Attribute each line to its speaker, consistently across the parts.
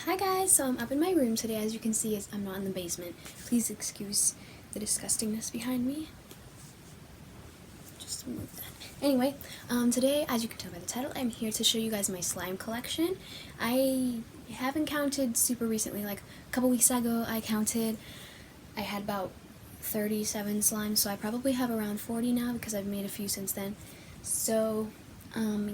Speaker 1: Hi guys, so I'm up in my room today. As you can see, I'm not in the basement. Please excuse the disgustingness behind me. Just move that. Anyway, today, as you can tell by the title, I'm here to show you guys my slime collection. I haven't counted super recently. Like a couple weeks ago, I had about 37 slimes, so I probably have around 40 now because I've made a few since then. So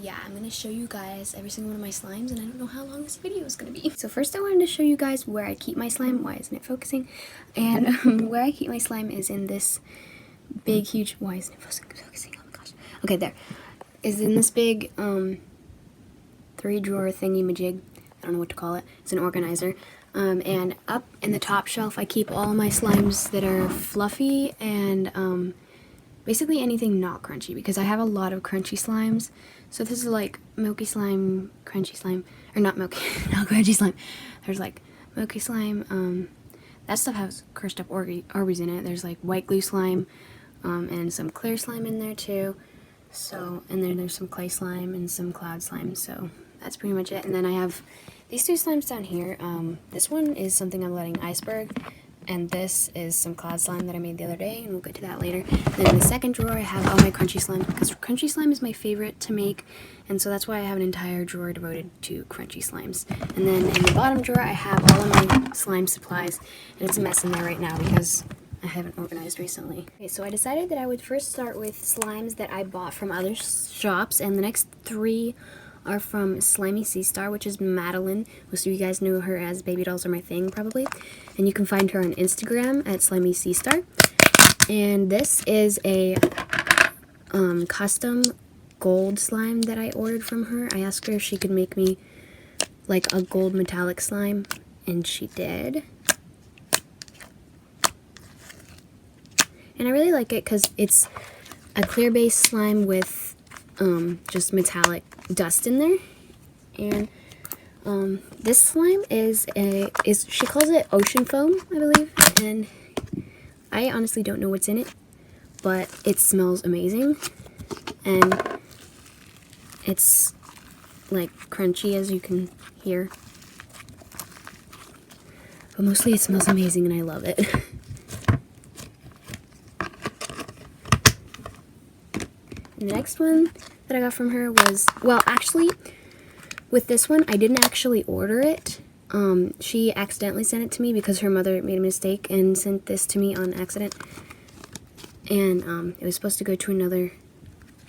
Speaker 1: yeah, I'm going to show you guys every single one of my slimes, and I don't know how long this video is going to be. So first I wanted to show you guys where I keep my slime. Why isn't it focusing? And where I keep my slime is in this big, huge, why isn't it focusing? Oh my gosh. Okay, there. Is in this big 3-drawer thingy-majig. I don't know what to call it. It's an organizer. And up in the top shelf I keep all my slimes that are fluffy and basically anything not crunchy, because I have a lot of crunchy slimes. So this is like milky slime, crunchy slime, or not milky, not crunchy slime. There's like milky slime, that stuff has crushed up Orbeez in it. There's like white glue slime, and some clear slime in there too. So, and then there's some clay slime and some cloud slime, so that's pretty much it. And then I have these two slimes down here. This one is something I'm letting iceberg, and this is some cloud slime that I made the other day, and we'll get to that later. Then in the second drawer I have all my crunchy slime, because crunchy slime is my favorite to make, and so that's why I have an entire drawer devoted to crunchy slimes. And then in the bottom drawer I have all of my slime supplies, and it's a mess in there right now because I haven't organized recently. Okay, so I decided that I would first start with slimes that I bought from other shops, and the next 3 are from Slimy Sea Star, which is Madeline. Most of you guys know her as Baby Dolls Are My Thing, probably. And you can find her on Instagram at Slimy Sea Star. And this is a custom gold slime that I ordered from her. I asked her if she could make me like a gold metallic slime, and she did. And I really like it because it's a clear base slime with just metallic dust in there. And this slime is she calls it ocean foam, I believe, and I honestly don't know what's in it, but it smells amazing, and it's like crunchy, as you can hear, but mostly it smells amazing and I love it. And the next one that I got from her was, well, actually, with this one, I didn't actually order it. She accidentally sent it to me because her mother made a mistake and sent this to me on accident. And it was supposed to go to another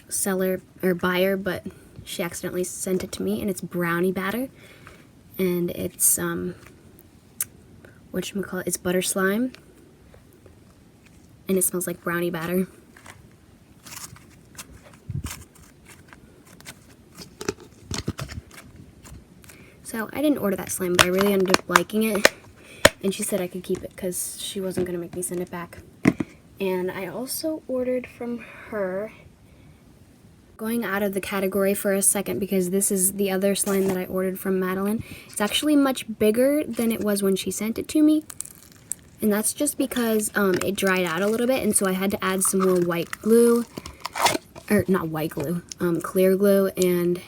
Speaker 1: seller or buyer, but she accidentally sent it to me, and it's brownie batter. And it's, whatchamacallit, it's butter slime. And it smells like brownie batter. So I didn't order that slime, but I really ended up liking it, and she said I could keep it because she wasn't going to make me send it back. And I also ordered from her, going out of the category for a second because this is the other slime that I ordered from Madeline. It's actually much bigger than it was when she sent it to me, and that's just because it dried out a little bit, and so I had to add some more white glue, or not white glue, clear glue, and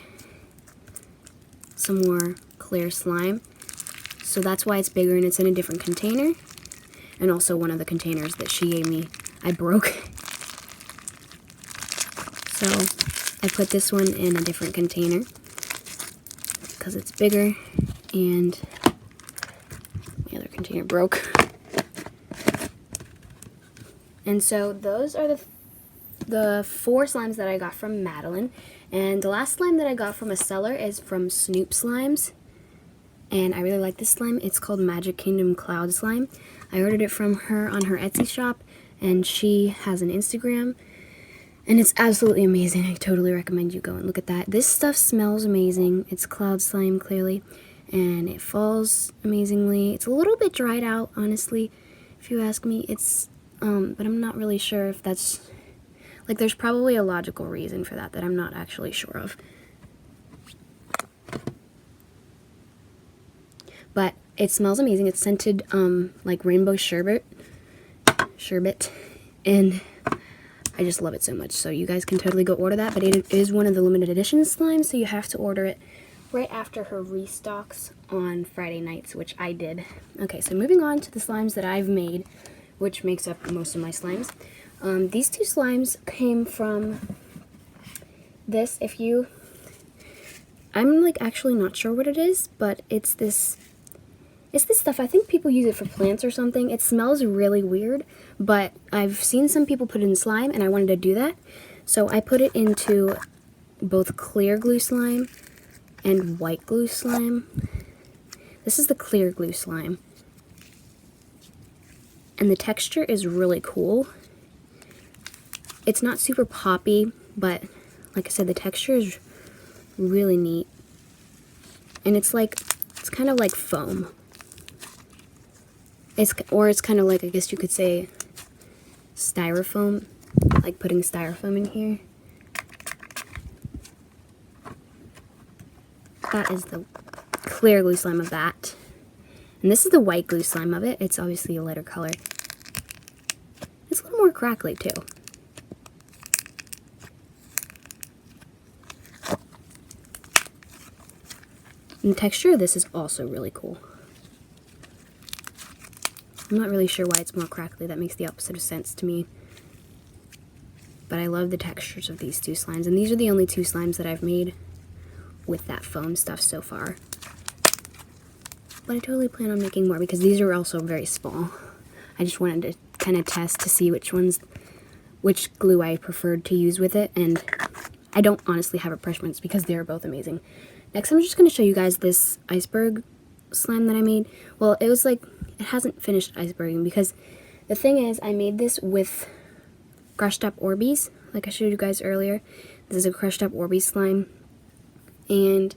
Speaker 1: some more clear slime. So that's why it's bigger, and it's in a different container. And also one of the containers that she gave me, I broke. So I put this one in a different container because it's bigger, and my other container broke. And so those are the 4 slimes that I got from Madeline. And the last slime that I got from a seller is from Snoop Slimes, and I really like this slime. It's called Magic Kingdom Cloud Slime. I ordered it from her on her Etsy shop, and she has an Instagram, and it's absolutely amazing. I totally recommend you go and look at that. This stuff smells amazing. It's cloud slime, clearly, and it falls amazingly. It's a little bit dried out, honestly, if you ask me. It's but I'm not really sure if that's, like, there's probably a logical reason for that I'm not actually sure of. But it smells amazing. It's scented like rainbow sherbet, and I just love it so much. So you guys can totally go order that, but it is one of the limited edition slimes, so you have to order it right after her restocks on Friday nights, which I did. Okay, so moving on to the slimes that I've made, which makes up most of my slimes. These two slimes came from this. I'm like actually not sure what it is, but it's this stuff. I think people use it for plants or something. It smells really weird, but I've seen some people put it in slime, and I wanted to do that. So I put it into both clear glue slime and white glue slime. This is the clear glue slime. And the texture is really cool. It's not super poppy, but like I said, the texture is really neat. And it's kind of like foam. It's kind of like, I guess you could say, styrofoam, like putting styrofoam in here. That is the clear glue slime of that. And this is the white glue slime of it. It's obviously a lighter color. It's a little more crackly too. And the texture of this is also really cool. I'm not really sure why it's more crackly. That makes the opposite of sense to me. But I love the textures of these two slimes. And these are the only two slimes that I've made with that foam stuff so far. But I totally plan on making more because these are also very small. I just wanted to kind of test to see which glue I preferred to use with it. And I don't honestly have a preference because they're both amazing. Next, I'm just going to show you guys this iceberg slime that I made. Well, it hasn't finished iceberging because the thing is, I made this with crushed up Orbeez, like I showed you guys earlier. This is a crushed up Orbeez slime. And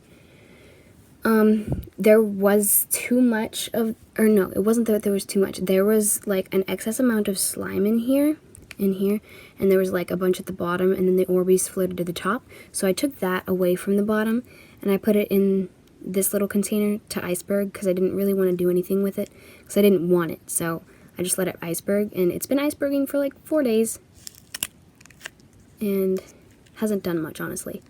Speaker 1: there was too much of, or no, it wasn't that there was too much. There was like an excess amount of slime in here, and there was like a bunch at the bottom, and then the Orbeez floated to the top. So I took that away from the bottom, and I put it in this little container to iceberg because I didn't really want to do anything with it because I didn't want it. So I just let it iceberg, and it's been iceberging for like 4 days, and hasn't done much, honestly.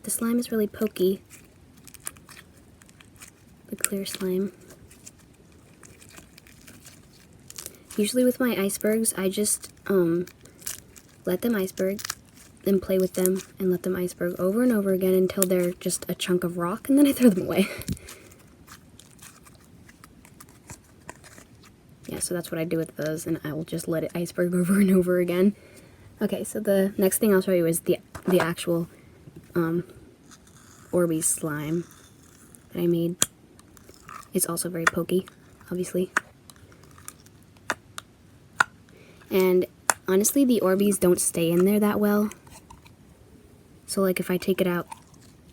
Speaker 1: The slime is really pokey, the clear slime. Usually with my icebergs, I just let them iceberg, then play with them, and let them iceberg over and over again until they're just a chunk of rock, and then I throw them away. Yeah, so that's what I do with those, and I will just let it iceberg over and over again. Okay, so the next thing I'll show you is the actual Orbeez slime that I made. It's also very pokey, obviously. And honestly, the Orbeez don't stay in there that well. So like if I take it out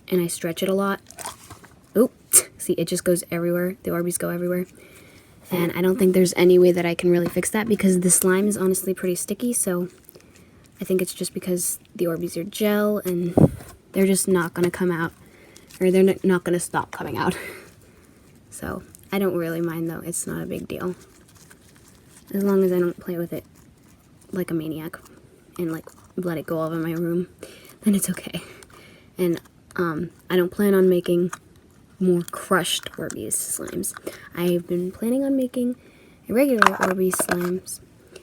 Speaker 1: and I stretch it a lot, see, it just goes everywhere. The Orbeez go everywhere. And I don't think there's any way that I can really fix that because the slime is honestly pretty sticky, so I think it's just because the Orbeez are gel and they're just not going to come out, or they're not going to stop coming out. So I don't really mind though, it's not a big deal. As long as I don't play with it like a maniac and like let it go all over my room, then it's okay. And I don't plan on making more crushed Orbeez slimes. I've been planning on making a regular Orbeez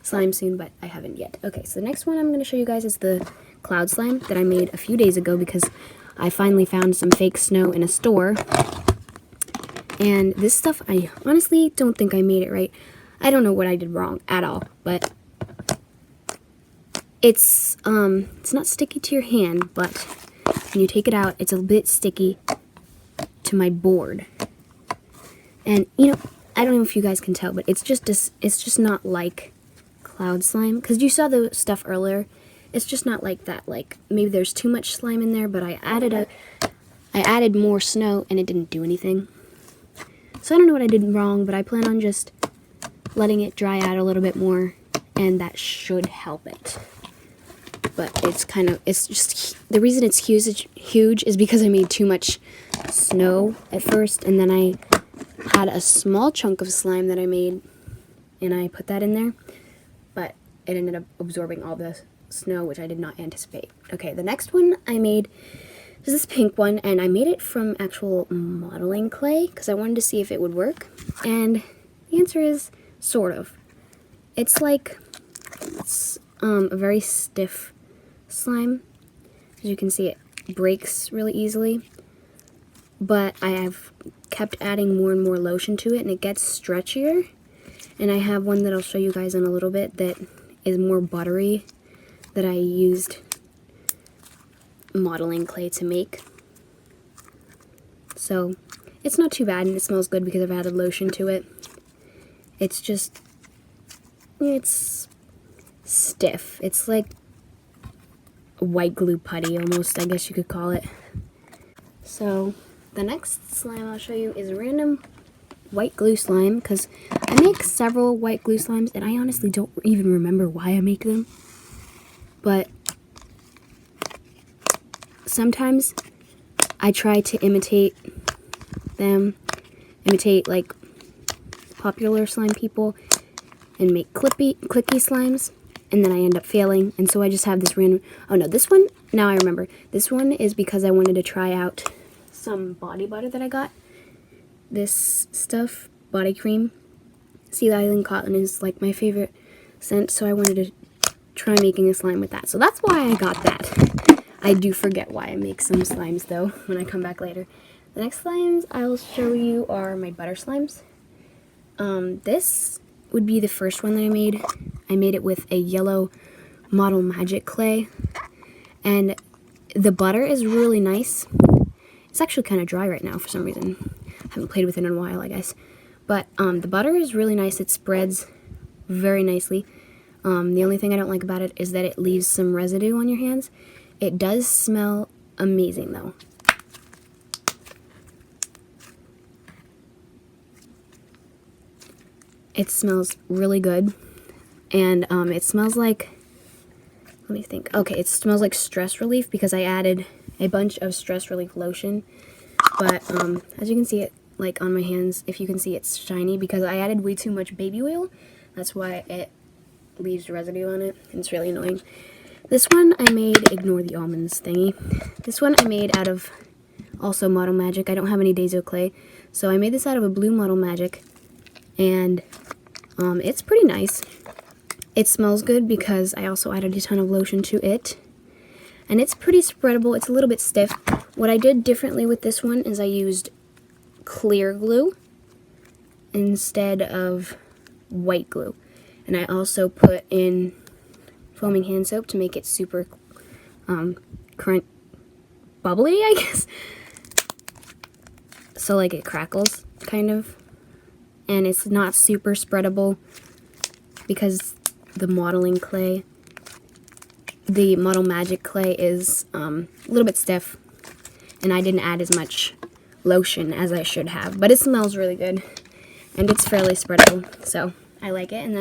Speaker 1: slime soon, but I haven't yet. Okay, so the next one I'm going to show you guys is the cloud slime that I made a few days ago because I finally found some fake snow in a store. And this stuff, I honestly don't think I made it right. I don't know what I did wrong at all, but it's not sticky to your hand, but when you take it out, it's a bit sticky to my board. And you know, I don't know if you guys can tell, but it's just not like cloud slime, because you saw the stuff earlier. It's just not like that. Like maybe there's too much slime in there, but I added more snow and it didn't do anything. So I don't know what I did wrong, but I plan on just letting it dry out a little bit more, and that should help it. But it's just, the reason it's huge is because I made too much snow at first, and then I had a small chunk of slime that I made, and I put that in there. But it ended up absorbing all the snow, which I did not anticipate. Okay, the next one I made is this pink one, and I made it from actual modeling clay because I wanted to see if it would work. And the answer is sort of. It's like a very stiff slime. As you can see, it breaks really easily. But I have kept adding more and more lotion to it, and it gets stretchier. And I have one that I'll show you guys in a little bit that is more buttery, that I used modeling clay to make. So it's not too bad, and it smells good because I've added lotion to it. It's just, it's stiff. It's like a white glue putty almost, I guess you could call it. So the next slime I'll show you is a random white glue slime, because I make several white glue slimes and I honestly don't even remember why I make them. But sometimes I try to imitate like popular slime people and make clicky slimes, and then I end up failing, and so I just have this random, oh no, this one, now I remember, this one is because I wanted to try out some body butter that I got. This stuff, body cream, Sea Island Cotton is like my favorite scent, so I wanted to try making a slime with that. So that's why I got that. I do forget why I make some slimes though when I come back later. The next slimes I'll show you are my butter slimes. This would be the first one that I made. I made it with a yellow Model Magic clay, and the butter is really nice. It's actually kind of dry right now for some reason. I haven't played with it in a while, I guess. But the butter is really nice. It spreads very nicely. The only thing I don't like about it is that it leaves some residue on your hands. It does smell amazing though. It smells really good, and it smells like, let me think, okay, it smells like stress relief because I added a bunch of stress relief lotion. But as you can see, it like on my hands, if you can see, it's shiny because I added way too much baby oil. That's why it leaves residue on it, and it's really annoying. This one I made, ignore the almonds thingy. This one I made out of also Model Magic. I don't have any Dazo clay, so I made this out of a blue Model Magic, and it's pretty nice. It smells good because I also added a ton of lotion to it, and it's pretty spreadable. It's a little bit stiff. What I did differently with this one is I used clear glue instead of white glue, and I also put in foaming hand soap to make it super bubbly, I guess. So like it crackles kind of, and it's not super spreadable because the modeling clay, the Model Magic clay, is a little bit stiff, and I didn't add as much lotion as I should have. But it smells really good, and it's fairly spreadable, so I like it. And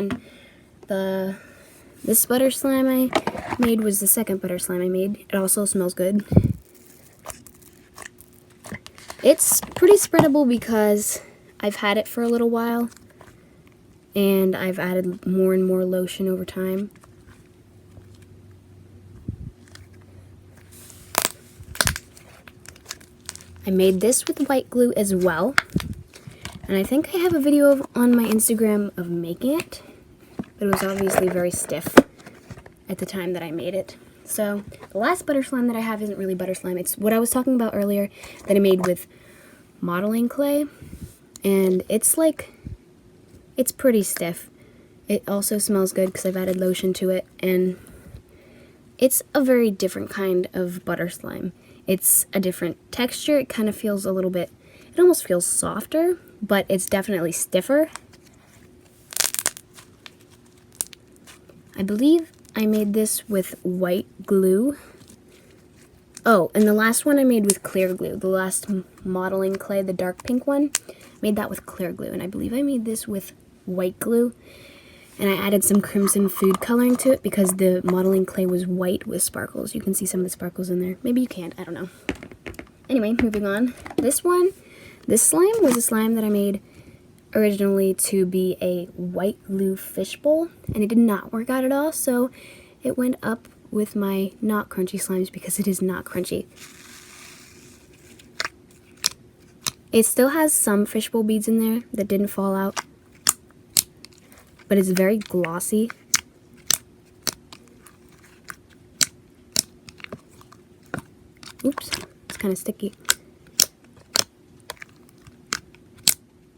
Speaker 1: then this butter slime I made was the second butter slime I made. It also smells good. It's pretty spreadable because I've had it for a little while, and I've added more and more lotion over time. I made this with white glue as well, and I think I have a video on my Instagram of making it, but it was obviously very stiff at the time that I made it. So the last butter slime that I have isn't really butter slime. It's what I was talking about earlier that I made with modeling clay, and it's pretty stiff. It also smells good because I've added lotion to it, and it's a very different kind of butter slime. It's a different texture. It kind of feels a little bit, it almost feels softer, but it's definitely stiffer. I believe I made this with white glue. Oh, and the last one I made with clear glue. The last modeling clay, the dark pink one, made that with clear glue. And I believe I made this with white glue. And I added some crimson food coloring to it because the modeling clay was white with sparkles. You can see some of the sparkles in there. Maybe you can't, I don't know. Anyway, moving on. This slime was a slime that I made originally to be a white glue fishbowl, and it did not work out at all, so it went up with my not crunchy slimes because it is not crunchy. It still has some fishbowl beads in there that didn't fall out, but it's very glossy. Oops, it's kind of sticky.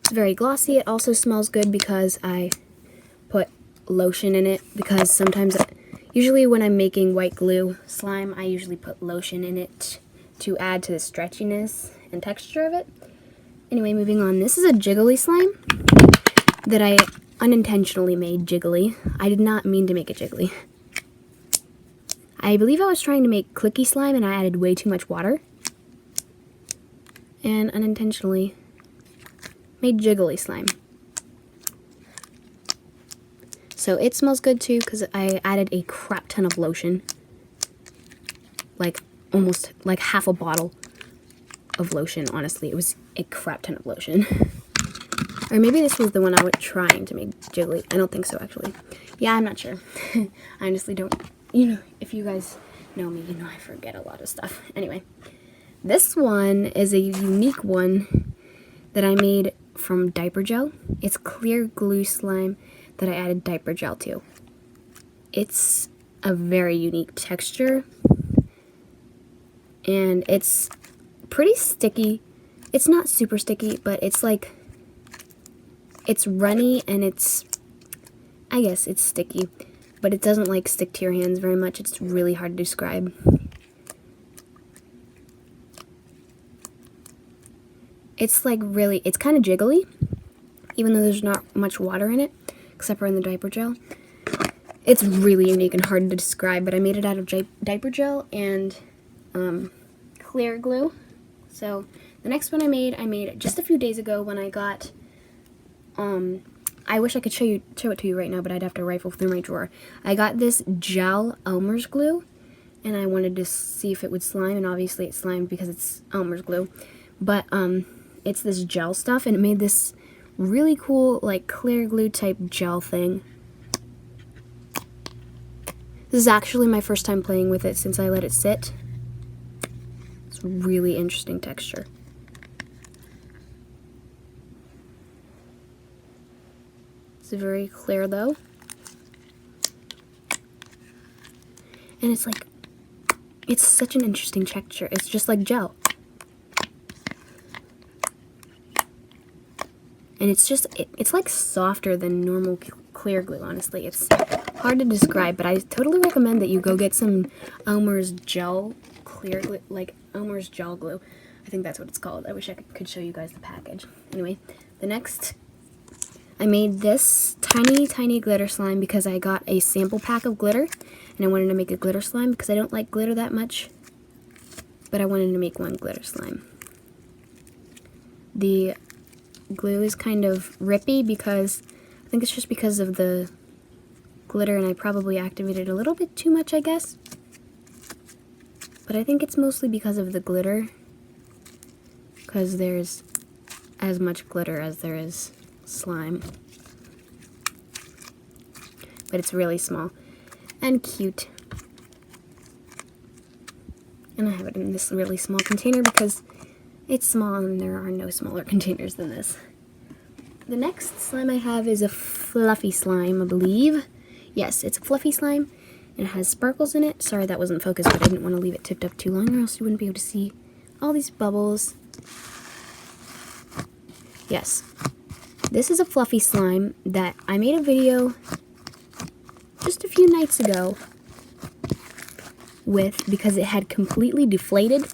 Speaker 1: It's very glossy. It also smells good because I put lotion in it, because sometimes, usually when I'm making white glue slime, I usually put lotion in it to add to the stretchiness and texture of it. Anyway, moving on. This is a jiggly slime that I unintentionally made jiggly. I did not mean to make it jiggly. I believe I was trying to make clicky slime and I added way too much water, and unintentionally made jiggly slime. So it smells good too because I added a crap ton of lotion, like almost like half a bottle of lotion. Honestly, it was a crap ton of lotion. Or maybe this was the one I was trying to make jiggly. I don't think so, actually. Yeah, I'm not sure. I honestly don't, if you guys know me, you know I forget a lot of stuff. Anyway, this one is a unique one that I made from diaper gel. It's clear glue slime that I added diaper gel to. It's a very unique texture, and it's pretty sticky. It's not super sticky, but it's like, it's runny and I guess it's sticky, but it doesn't like stick to your hands very much. It's really hard to describe. It's like really, it's kind of jiggly, even though there's not much water in it, except for in the diaper gel. It's really unique and hard to describe, but I made it out of diaper gel and clear glue. So the next one I made just a few days ago when I got, I wish I could show it to you right now, but I'd have to rifle through my drawer. I got this gel Elmer's glue, and I wanted to see if it would slime, and obviously it slimed because it's Elmer's glue. But it's this gel stuff, and it made this really cool, like, clear glue type gel thing. This is actually my first time playing with it since I let it sit. It's a really interesting texture. It's very clear though. And it's like, it's such an interesting texture. It's just like gel. And it's just, it's like softer than normal clear glue, honestly. It's hard to describe, but I totally recommend that you go get some Elmer's gel clear glue, like Elmer's gel glue. I think that's what it's called. I wish I could show you guys the package. Anyway, the next, I made this tiny glitter slime because I got a sample pack of glitter, and I wanted to make a glitter slime because I don't like glitter that much, but I wanted to make one glitter slime. The glue is kind of rippy because I think it's just because of the glitter, and I probably activated a little bit too much, I guess. But I think it's mostly because of the glitter, because there's as much glitter as there is slime. But it's really small and cute. And I have it in this really small container because it's small and there are no smaller containers than this. The next slime I have is a fluffy slime, I believe. Yes, it's a fluffy slime, and it has sparkles in it. Sorry that wasn't focused, but I didn't want to leave it tipped up too long or else you wouldn't be able to see all these bubbles. Yes, this is a fluffy slime that I made a video just a few nights ago with because it had completely deflated.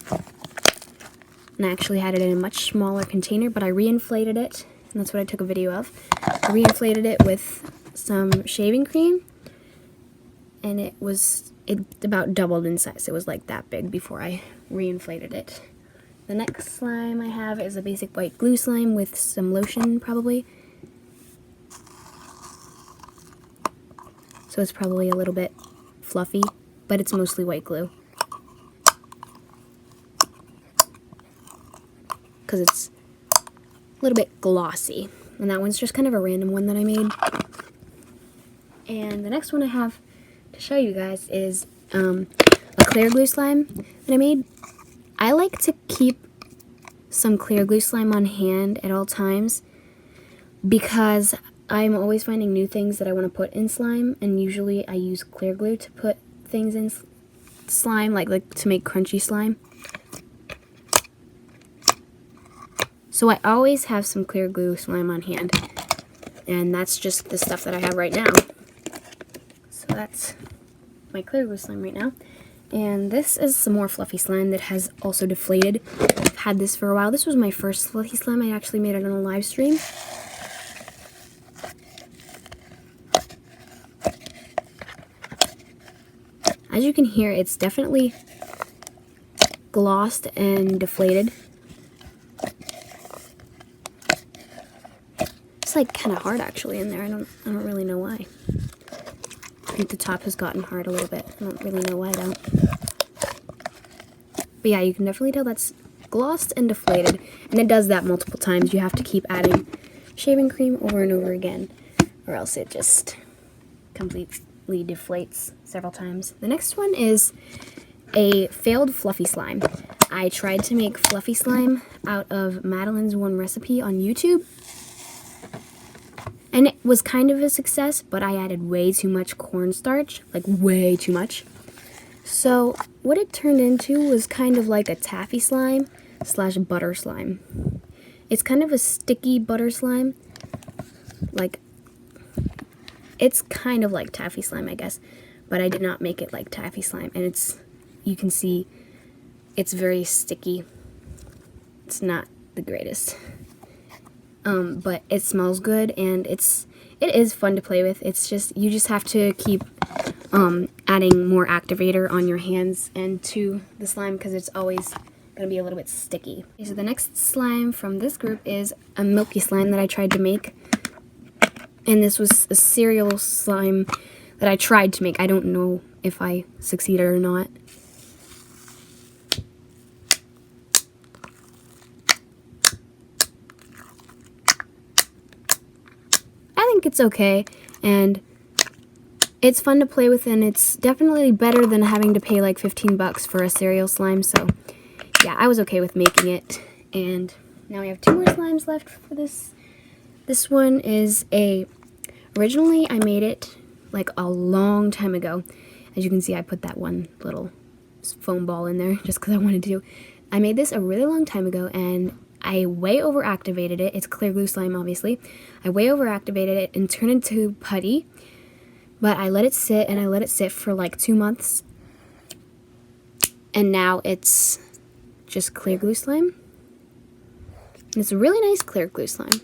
Speaker 1: And I actually had it in a much smaller container, but I reinflated it, and that's what I took a video of. I reinflated it with some shaving cream, and it about doubled in size. It was like that big before I reinflated it. The next slime I have is a basic white glue slime with some lotion, probably. So it's probably a little bit fluffy, but it's mostly white glue. Because it's a little bit glossy. And that one's just kind of a random one that I made. And the next one I have to show you guys is a clear glue slime that I made. I like to keep some clear glue slime on hand at all times because I'm always finding new things that I want to put in slime, and usually I use clear glue to put things in slime, like to make crunchy slime. So I always have some clear glue slime on hand, and that's just the stuff that I have right now. So that's my clear glue slime right now. And this is some more fluffy slime that has also deflated. I've had this for a while. This was my first fluffy slime. I actually made it on a live stream. As you can hear, it's definitely glossed and deflated. It's like kind of hard actually in there. I don't really know why. I think the top has gotten hard a little bit. I don't really know why though. But yeah, you can definitely tell that's glossed and deflated, and it does that multiple times. You have to keep adding shaving cream over and over again, or else it just completely deflates several times. The next one is a failed fluffy slime. I tried to make fluffy slime out of Madeline's One Recipe on YouTube, and it was kind of a success, but I added way too much cornstarch, like way too much. So what it turned into was kind of like a taffy slime slash butter slime. It's kind of a sticky butter slime, like it's kind of like taffy slime, I guess, but I did not make it like taffy slime, and you can see it's very sticky. It's not the greatest, but it smells good, and it is fun to play with. It's just, you just have to keep adding more activator on your hands and to the slime, because it's always going to be a little bit sticky. Okay, so the next slime from this group is a milky slime that I tried to make. And this was a cereal slime that I tried to make. I don't know if I succeeded or not. I think it's okay, and it's fun to play with, and it's definitely better than having to pay like 15 bucks for a cereal slime. So yeah, I was okay with making it. And now we have 2 more slimes left for this. This one is originally I made it like a long time ago. As you can see, I put that one little foam ball in there just because I wanted to. I made this a really long time ago, and I way overactivated it. It's clear glue slime, obviously. I way overactivated it and turned it into putty. But I let it sit, and I let it sit for like 2 months. And now it's just clear glue slime. And it's a really nice clear glue slime.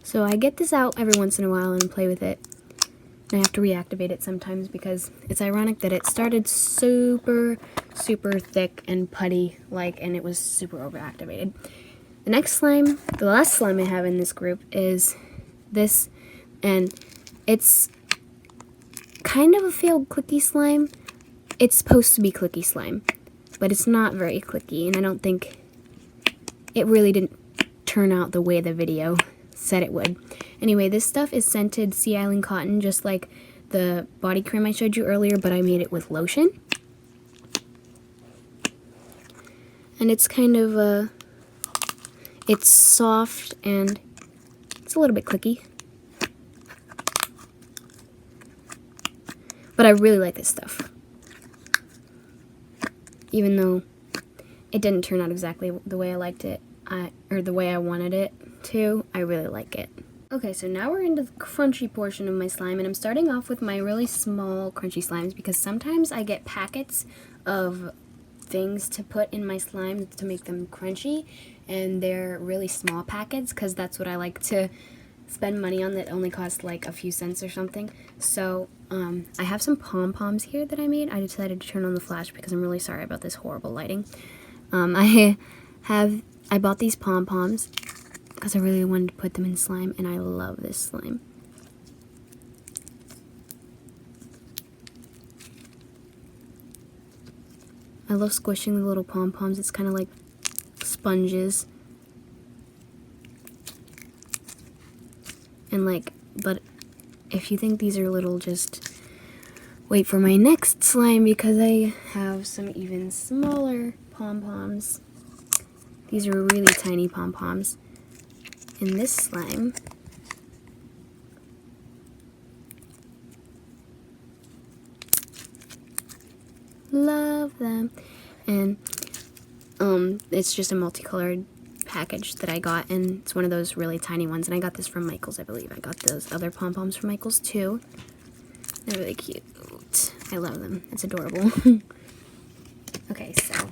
Speaker 1: So I get this out every once in a while and play with it. And I have to reactivate it sometimes because it's ironic that it started super thick and putty-like, and it was super overactivated. The next slime, the last slime I have in this group is this, and it's kind of a failed clicky slime. It's supposed to be clicky slime, but it's not very clicky, and I don't think it really didn't turn out the way the video said it would. Anyway, this stuff is scented Sea Island cotton, just like the body cream I showed you earlier, but I made it with lotion. And it's kind of it's soft and it's a little bit clicky. But I really like this stuff. Even though it didn't turn out exactly the way I liked it, or the way I wanted it to, I really like it. Okay, so now we're into the crunchy portion of my slime, and I'm starting off with my really small crunchy slimes because sometimes I get packets of things to put in my slime to make them crunchy, and they're really small packets because that's what I like to spend money on that only cost like a few cents or something. So I have some pom-poms here that I made. I decided to turn on the flash because I'm really sorry about this horrible lighting. I bought these pom-poms because I really wanted to put them in slime, and I love this slime. I love squishing the little pom-poms. It's kind of like sponges. And like, but if you think these are little, just wait for my next slime because I have some even smaller pom-poms. These are really tiny pom-poms. And this slime love them. And it's just a multicolored package that I got, and it's one of those really tiny ones, and I got this from Michael's, I believe. I got those other pom-poms from Michael's too. They're really cute. I love them. It's adorable. Okay, so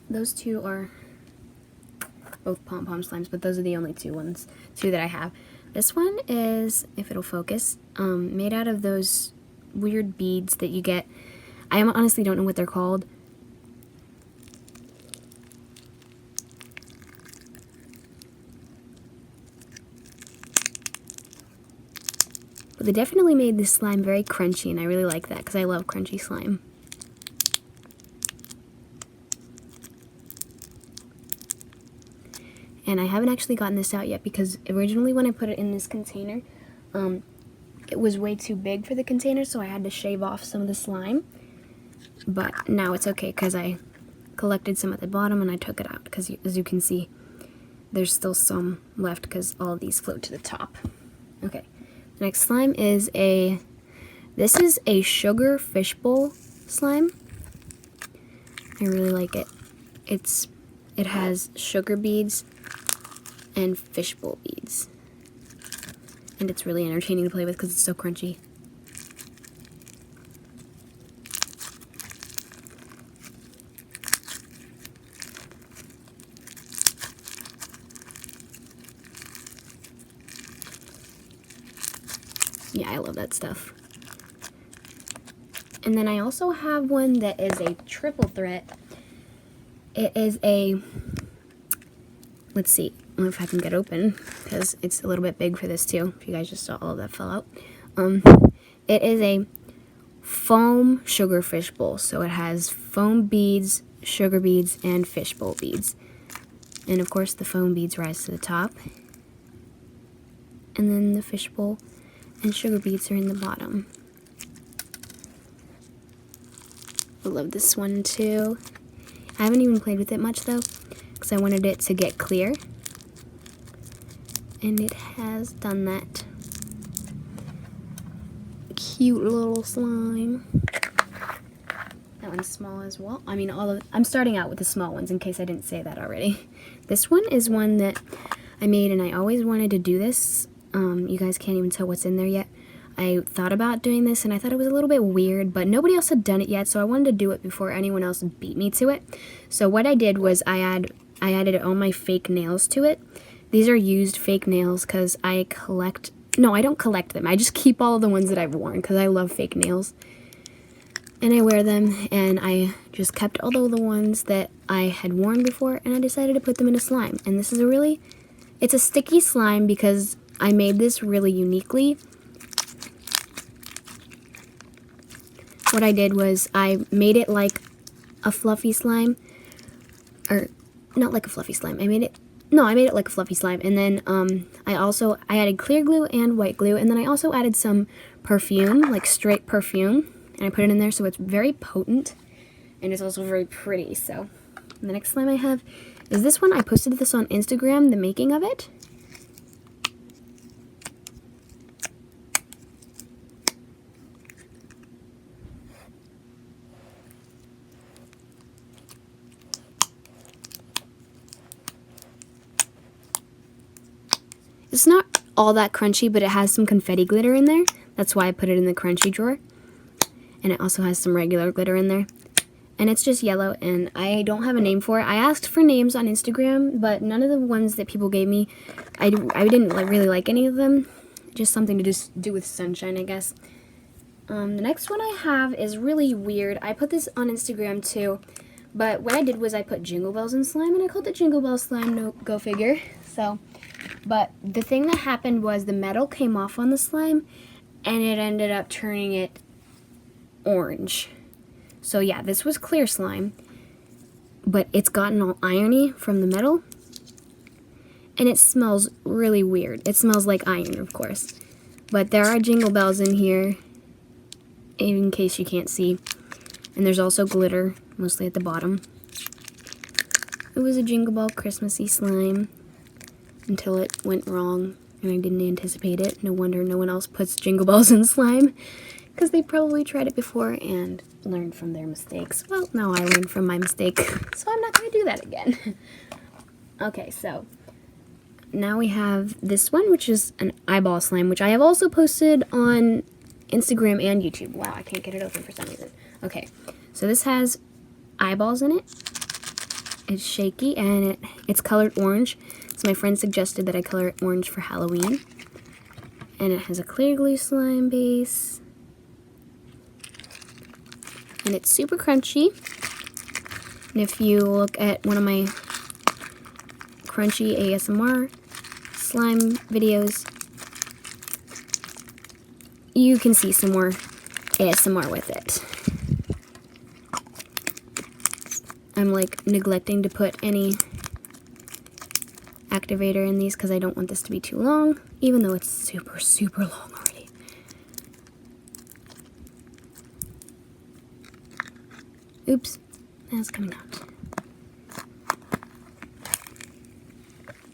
Speaker 1: those two are both pom-pom slimes, but those are the only two that I have. This one is, if it'll focus, made out of those weird beads that you get. I honestly don't know what they're called. But they definitely made this slime very crunchy, and I really like that because I love crunchy slime. And I haven't actually gotten this out yet because originally when I put it in this container, it was way too big for the container, so I had to shave off some of the slime. But now it's okay because I collected some at the bottom and I took it out because, as you can see, there's still some left because all of these float to the top. Okay. The next slime is this is a sugar fishbowl slime. I really like it. It has sugar beads and fishbowl beads. And it's really entertaining to play with because it's so crunchy. Yeah, I love that stuff. And then I also have one that is a triple threat. It is let's see if I can get open because it's a little bit big for this too. If you guys just saw all of that fell out. It is a foam sugar fishbowl. So it has foam beads, sugar beads, and fishbowl beads. And of course the foam beads rise to the top. And then the fishbowl and sugar beads are in the bottom. I love this one too. I haven't even played with it much though, because I wanted it to get clear. And it has done that. Cute little slime. That one's small as well. I mean, I'm starting out with the small ones in case I didn't say that already. This one is one that I made and I always wanted to do this. You guys can't even tell what's in there yet. I thought about doing this and I thought it was a little bit weird, but nobody else had done it yet, so I wanted to do it before anyone else beat me to it. So what I did was I added all my fake nails to it. These are used fake nails because I don't collect them. I just keep all of the ones that I've worn because I love fake nails. And I wear them, and I just kept all the ones that I had worn before, and I decided to put them in a slime. And this is it's a sticky slime because I made this really uniquely. What I did was I made it like a fluffy slime, or not like a fluffy slime. I made it like a fluffy slime, and then I added clear glue and white glue, and then I also added some perfume, like straight perfume, and I put it in there so it's very potent, and it's also very pretty. So the next slime I have is this one. I posted this on Instagram, the making of it. It's not all that crunchy, but it has some confetti glitter in there. That's why I put it in the crunchy drawer. And it also has some regular glitter in there. And it's just yellow, and I don't have a name for it. I asked for names on Instagram, but none of the ones that people gave me, I didn't really like any of them. Just something to just do with sunshine, I guess. The next one I have is really weird. I put this on Instagram too, but what I did was I put Jingle Bells in slime, and I called it Jingle Bell Slime, no, go figure. So, but the thing that happened was the metal came off on the slime, and it ended up turning it orange. So yeah, this was clear slime, but it's gotten all irony from the metal, and it smells really weird. It smells like iron, of course. But there are jingle bells in here, in case you can't see. And there's also glitter, mostly at the bottom. It was a Jingle Ball Christmassy slime until it went wrong, and I didn't anticipate it. No wonder no one else puts Jingle Balls in slime, because they probably tried it before and learned from their mistakes. Well, now I learned from my mistake, so I'm not going to do that again. Okay, so now we have this one, which is an eyeball slime, which I have also posted on Instagram and YouTube. Wow, I can't get it open for some reason. Okay, so this has eyeballs in it. It's shaky, and it's colored orange. So my friend suggested that I color it orange for Halloween. And it has a clear glue slime base. And it's super crunchy. And if you look at one of my crunchy ASMR slime videos, you can see some more ASMR with it. I'm like neglecting to put any activator in these because I don't want this to be too long, even though it's super, super long already. Oops, that's coming out.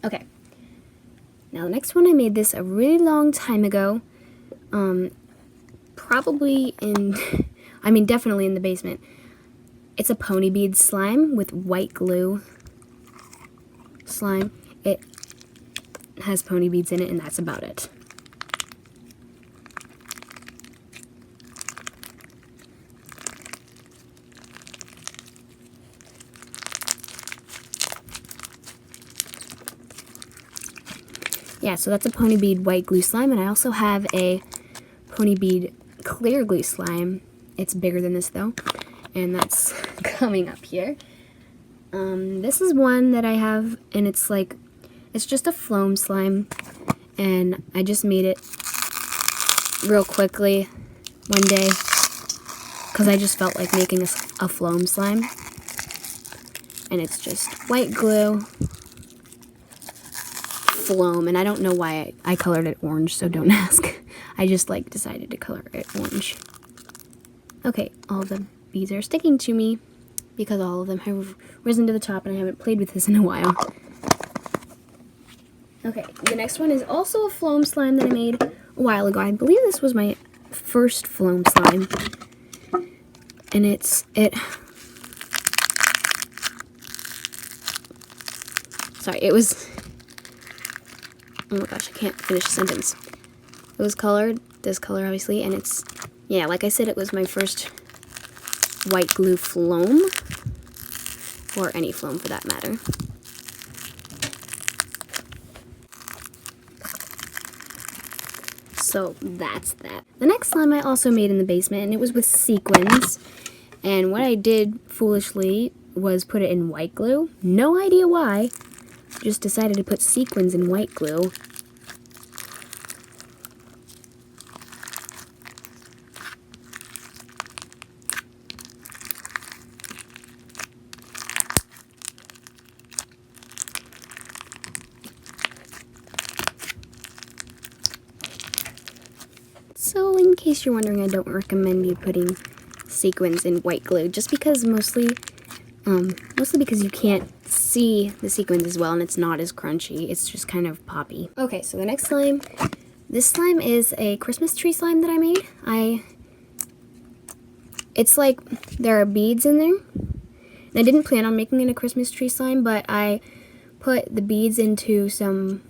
Speaker 1: Okay. Now the next one, I made this a really long time ago. Probably in, I mean definitely in the basement. It's a pony bead slime with white glue slime. It has pony beads in it, and that's about it. Yeah, so that's a pony bead white glue slime, and I also have a pony bead clear glue slime. It's bigger than this though, and that's coming up here. This is one that I have, and it's just a foam slime, and I just made it real quickly one day because I just felt like making a foam slime. And it's just white glue, foam, and I don't know why I colored it orange, so don't ask. I just decided to color it orange. Okay, all the beads are sticking to me because all of them have risen to the top, and I haven't played with this in a while. Okay, the next one is also a foam slime that I made a while ago. I believe this was my first foam slime. And it was, oh my gosh, I can't finish the sentence. It was colored, this color obviously, and it's, yeah, like I said, it was my first white glue foam, or any foam for that matter. So that's that. The next slime I also made in the basement, and it was with sequins. And what I did foolishly was put it in white glue. No idea why. Just decided to put sequins in white glue. So in case you're wondering, I don't recommend you putting sequins in white glue, just because mostly because you can't see the sequins as well, and it's not as crunchy. It's just kind of poppy. Okay, so the next slime, this slime is a Christmas tree slime that I made. It's like there are beads in there. And I didn't plan on making it a Christmas tree slime, but I put the beads into some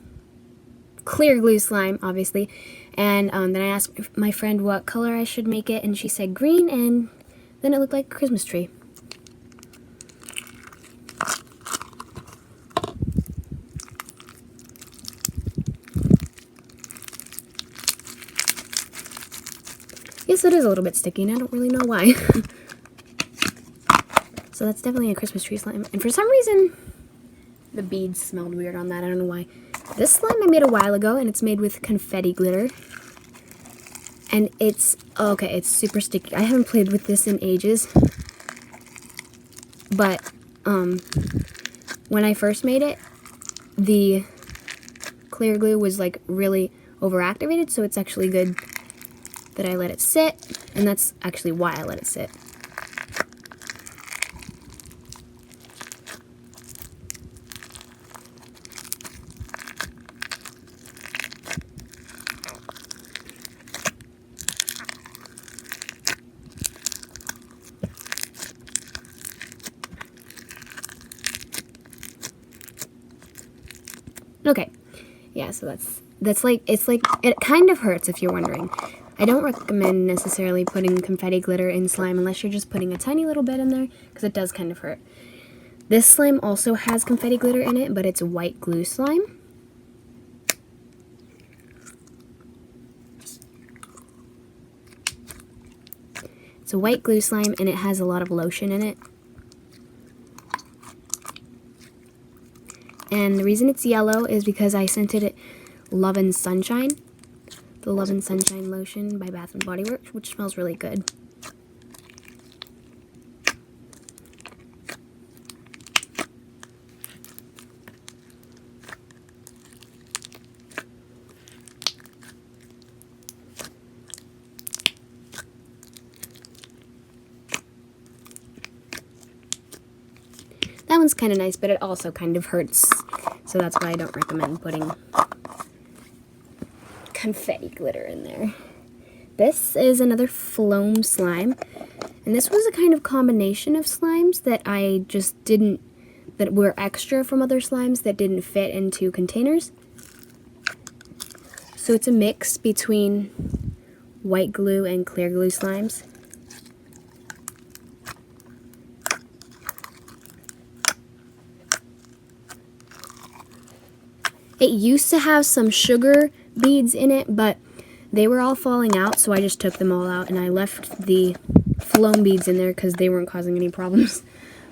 Speaker 1: clear glue slime, obviously, and then I asked my friend what color I should make it, and she said green, and then it looked like a Christmas tree. Yes, it is a little bit sticky, and I don't really know why. So that's definitely a Christmas tree slime, and for some reason the beads smelled weird on that. I don't know why. This slime I made a while ago, and it's made with confetti glitter. And it's, okay, it's super sticky. I haven't played with this in ages. but when I first made it, the clear glue was like really overactivated, so it's actually good that I let it sit, and that's actually why I let it sit. Okay, yeah, so that's like, it's like, it kind of hurts if you're wondering. I don't recommend necessarily putting confetti glitter in slime unless you're just putting a tiny little bit in there, because it does kind of hurt. This slime also has confetti glitter in it, but it's white glue slime. It's a white glue slime, and it has a lot of lotion in it. And the reason it's yellow is because I scented it Love and Sunshine. The Love and Sunshine lotion by Bath & Body Works, which smells really good. That one's kind of nice, but it also kind of hurts, so that's why I don't recommend putting confetti glitter in there. This is another Floam slime, and this was a kind of combination of slimes that I just didn't, that were extra from other slimes that didn't fit into containers. So it's a mix between white glue and clear glue slimes. It used to have some sugar beads in it, but they were all falling out, so I just took them all out, and I left the Floam beads in there because they weren't causing any problems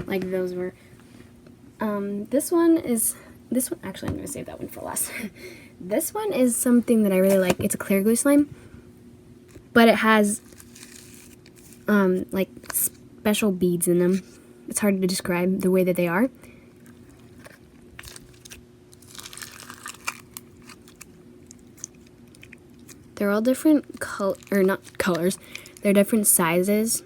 Speaker 1: like those were. This one, actually I'm going to save that one for last. This one is something that I really like. It's a clear glue slime, but it has like special beads in them. It's hard to describe the way that they are. They're all different not colors, they're different sizes.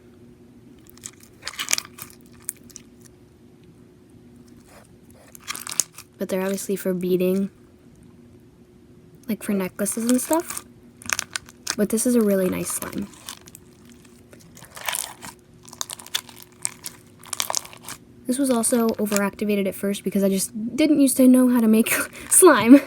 Speaker 1: But they're obviously for beading, like for necklaces and stuff. But this is a really nice slime. This was also overactivated at first because I just didn't used to know how to make slime.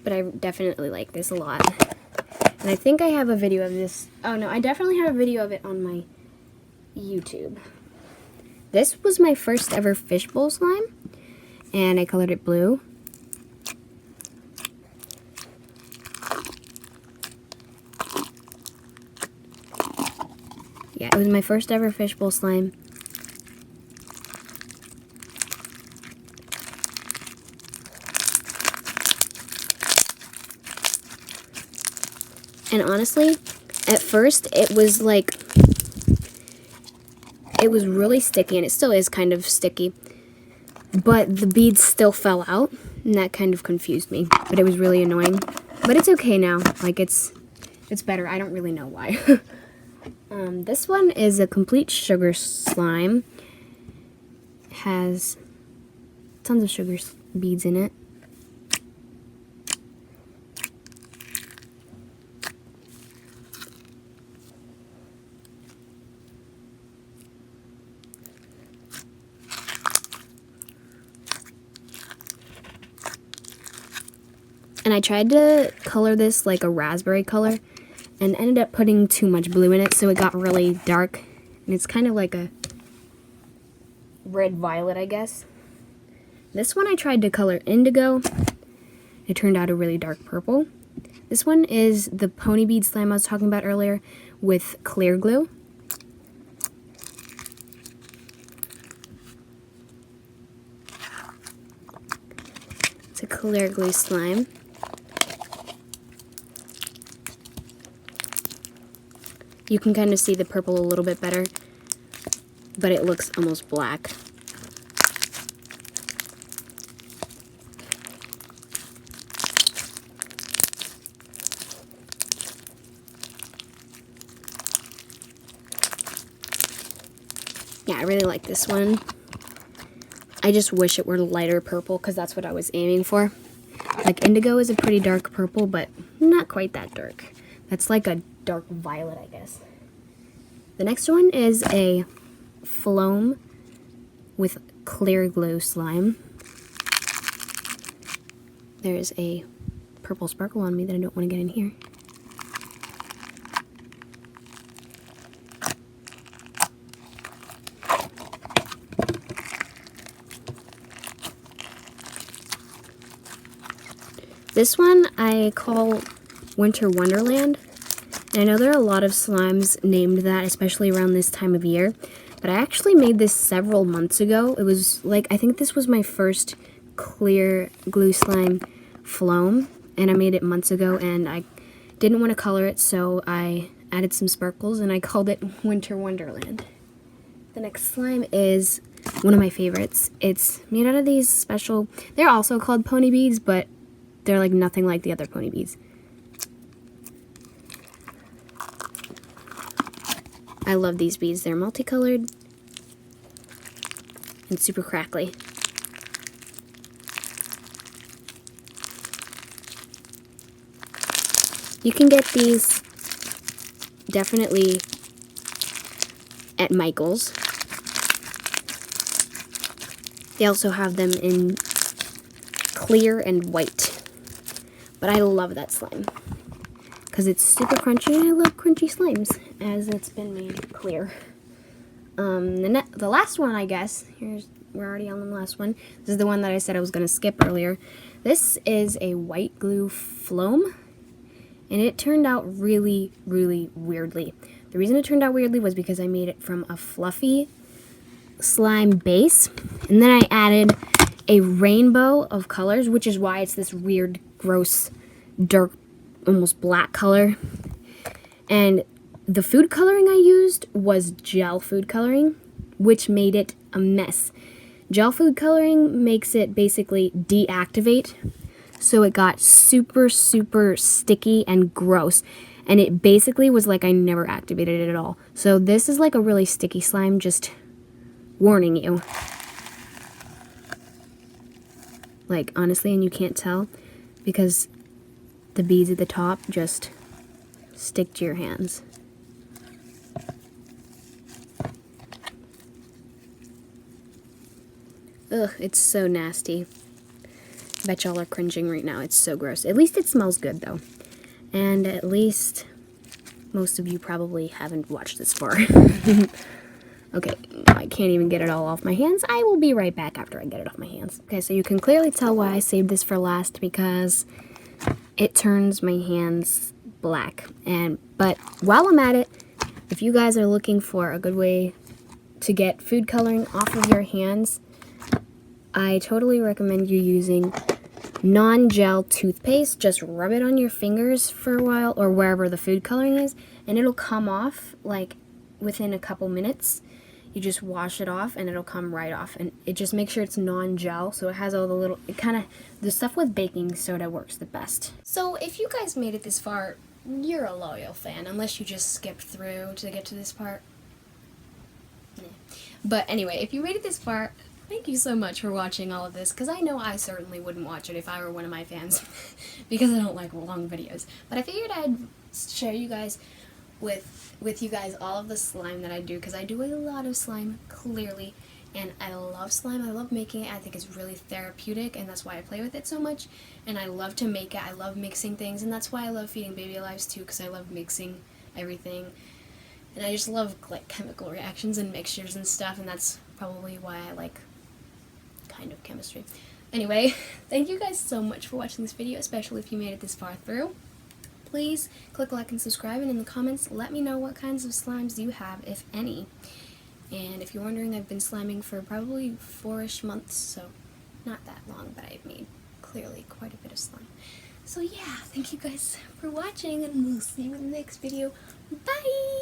Speaker 1: But I definitely like this a lot. And I think I have a video of this. Oh no, I definitely have a video of it on my YouTube. This was my first ever fishbowl slime, and I colored it blue. Yeah, it was my first ever fishbowl slime. And honestly, at first it was like, it was really sticky, and it still is kind of sticky, but the beads still fell out, and that kind of confused me, but it was really annoying. But it's okay now, like it's better. I don't really know why. This one is a complete sugar slime. It has tons of sugar beads in it. And I tried to color this like a raspberry color and ended up putting too much blue in it, so it got really dark. And it's kind of like a red violet, I guess. This one I tried to color indigo. It turned out a really dark purple. This one is the pony bead slime I was talking about earlier with clear glue. It's a clear glue slime. You can kind of see the purple a little bit better, but it looks almost black. Yeah, I really like this one. I just wish it were lighter purple because that's what I was aiming for. Like indigo is a pretty dark purple, but not quite that dark. That's like a dark violet, I guess. The next one is a Floam with clear glue slime. There's a purple sparkle on me that I don't want to get in here. This one I call Winter Wonderland. And I know there are a lot of slimes named that, especially around this time of year. But I actually made this several months ago. It was like, I think this was my first clear glue slime Floam. And I made it months ago, and I didn't want to color it, so I added some sparkles, and I called it Winter Wonderland. The next slime is one of my favorites. It's made out of these special, they're also called pony beads, but they're like nothing like the other pony beads. I love these beads. They're multicolored and super crackly. You can get these definitely at Michael's. They also have them in clear and white. But I love that slime because it's super crunchy, and I love crunchy slimes, as it's been made clear. The last one, I guess, we're already on the last one. This is the one that I said I was going to skip earlier. This is a white glue Floam, and it turned out really, really weirdly. The reason it turned out weirdly was because I made it from a fluffy slime base, and then I added a rainbow of colors, which is why it's this weird, gross, dark, almost black color. And the food coloring I used was gel food coloring, which made it a mess. Gel food coloring makes it basically deactivate, so it got super, super sticky and gross. And it basically was like I never activated it at all. So this is like a really sticky slime, just warning you. Like, honestly, and you can't tell because the beads at the top just stick to your hands. Ugh, it's so nasty. I bet y'all are cringing right now. It's so gross. At least it smells good, though. And at least most of you probably haven't watched this far. Okay, I can't even get it all off my hands. I will be right back after I get it off my hands. Okay, so you can clearly tell why I saved this for last, because it turns my hands black. But while I'm at it, if you guys are looking for a good way to get food coloring off of your hands, I totally recommend you using non-gel toothpaste. Just rub it on your fingers for a while, or wherever the food coloring is, and it'll come off like within a couple minutes. You just wash it off and it'll come right off, and it just makes sure it's non-gel, so it has all the little, the stuff with baking soda works the best. So if you guys made it this far, you're a loyal fan, unless you just skipped through to get to this part. Yeah. But anyway, if you made it this far, thank you so much for watching all of this, because I know I certainly wouldn't watch it if I were one of my fans, because I don't like long videos. But I figured I'd share you guys with you guys all of the slime that I do, because I do a lot of slime, clearly, and I love slime. I love making it. I think it's really therapeutic, and that's why I play with it so much, and I love to make it. I love mixing things, and that's why I love feeding Baby Alives too, because I love mixing everything, and I just love like chemical reactions and mixtures and stuff, and that's probably why I like kind of chemistry. Anyway, thank you guys so much for watching this video, especially if you made it this far through. Please click like and subscribe, and in the comments let me know what kinds of slimes you have, if any. And if you're wondering, I've been sliming for probably 4-ish months, so not that long, but I've made clearly quite a bit of slime. So yeah, thank you guys for watching, and we'll see you in the next video. Bye!